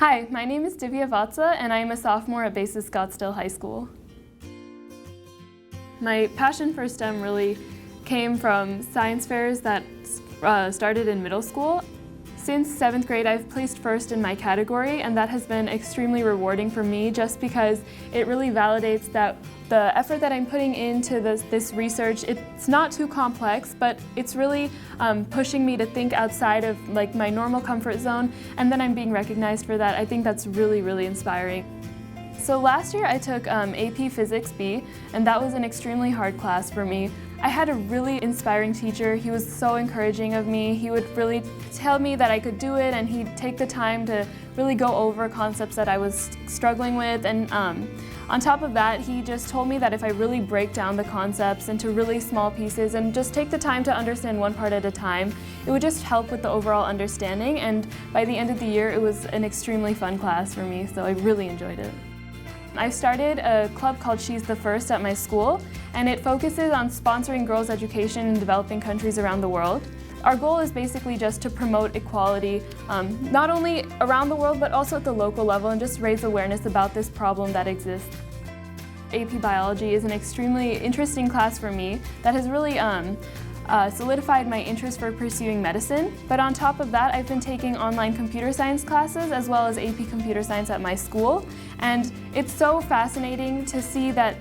Hi, my name is Divya Vatsa and I am a sophomore at Basis Scottsdale High School. My passion for STEM really came from science fairs that started in middle school. Since 7th grade, I've placed first in my category, and that has been extremely rewarding for me just because it really validates that the effort that I'm putting into this research, it's not too complex, but it's really pushing me to think outside of my normal comfort zone, and then I'm being recognized for that. I think that's really, really inspiring. So last year I took AP Physics B, and that was an extremely hard class for me. I had a really inspiring teacher. He was so encouraging of me. He would really tell me that I could do it, and he'd take the time to really go over concepts that I was struggling with. And on top of that, he just told me that if I really break down the concepts into really small pieces and just take the time to understand one part at a time, it would just help with the overall understanding. And by the end of the year, it was an extremely fun class for me, so I really enjoyed it. I started a club called She's the First at my school, and it focuses on sponsoring girls' education in developing countries around the world. Our goal is basically just to promote equality, not only around the world, but also at the local level, and just raise awareness about this problem that exists. AP Biology is an extremely interesting class for me that has really solidified my interest for pursuing medicine. But on top of that, I've been taking online computer science classes as well as AP Computer Science at my school. And it's so fascinating to see that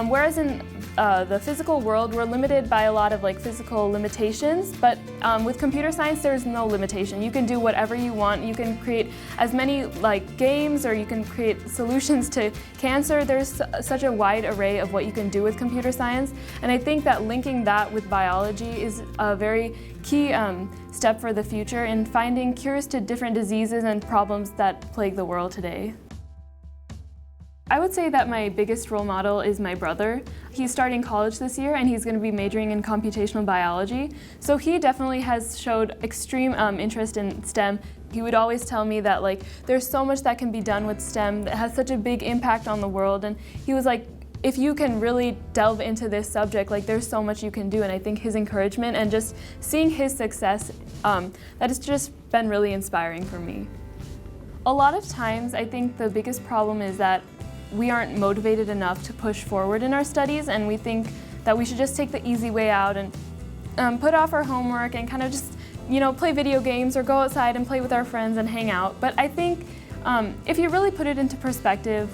whereas in the physical world, we're limited by a lot of physical limitations, but with computer science, there's no limitation. You can do whatever you want. You can create as many games, or you can create solutions to cancer. There's such a wide array of what you can do with computer science, and I think that linking that with biology is a very key step for the future in finding cures to different diseases and problems that plague the world today. I would say that my biggest role model is my brother. He's starting college this year and he's going to be majoring in computational biology. So he definitely has showed extreme interest in STEM. He would always tell me that there's so much that can be done with STEM that has such a big impact on the world, and he was like, if you can really delve into this subject, there's so much you can do. And I think his encouragement and just seeing his success, that has just been really inspiring for me. A lot of times I think the biggest problem is that we aren't motivated enough to push forward in our studies, and we think that we should just take the easy way out and put off our homework and kind of just play video games or go outside and play with our friends and hang out. But I think if you really put it into perspective,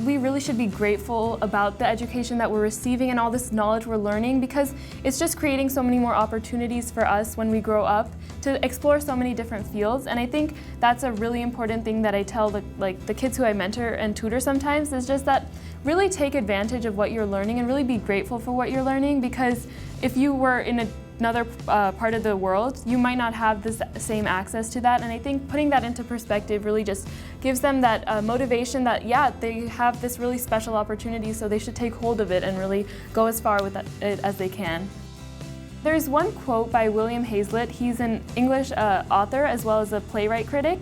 we really should be grateful about the education that we're receiving and all this knowledge we're learning, because it's just creating so many more opportunities for us when we grow up to explore so many different fields. And I think that's a really important thing that I tell the kids who I mentor and tutor sometimes, is just that really take advantage of what you're learning and really be grateful for what you're learning, because if you were in another part of the world, you might not have the same access to that. And I think putting that into perspective really just gives them that motivation that, yeah, they have this really special opportunity, so they should take hold of it and really go as far with it as they can. There's one quote by William Hazlitt. He's an English author as well as a playwright critic.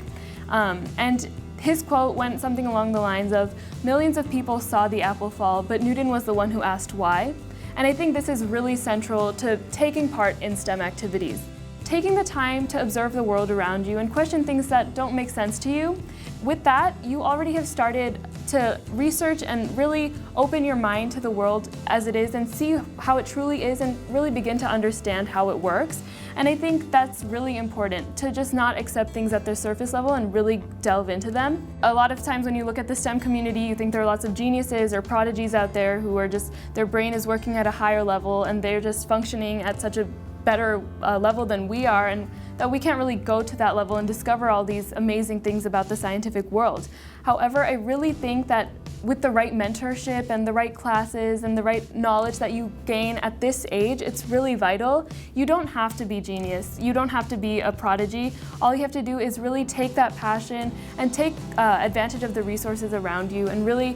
And his quote went something along the lines of, "Millions of people saw the apple fall, but Newton was the one who asked why." And I think this is really central to taking part in STEM activities. Taking the time to observe the world around you and question things that don't make sense to you. With that, you already have started to research and really open your mind to the world as it is and see how it truly is, and really begin to understand how it works. And I think that's really important, to just not accept things at their surface level and really delve into them. A lot of times when you look at the STEM community, you think there are lots of geniuses or prodigies out there who are just, their brain is working at a higher level and they're just functioning at such a better level than we are, and that we can't really go to that level and discover all these amazing things about the scientific world. However, I really think that with the right mentorship and the right classes and the right knowledge that you gain at this age, it's really vital. You don't have to be genius. You don't have to be a prodigy. All you have to do is really take that passion and take advantage of the resources around you, and really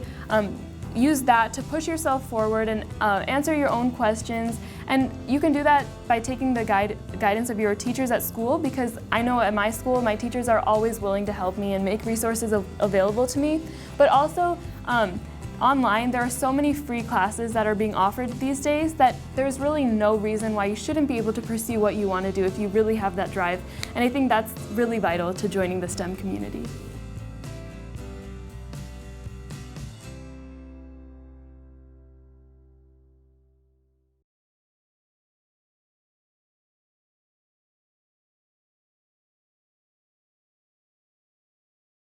use that to push yourself forward and answer your own questions. And you can do that by taking the guidance of your teachers at school, because I know at my school, my teachers are always willing to help me and make resources available to me. But also, online, there are so many free classes that are being offered these days that there's really no reason why you shouldn't be able to pursue what you want to do if you really have that drive. And I think that's really vital to joining the STEM community.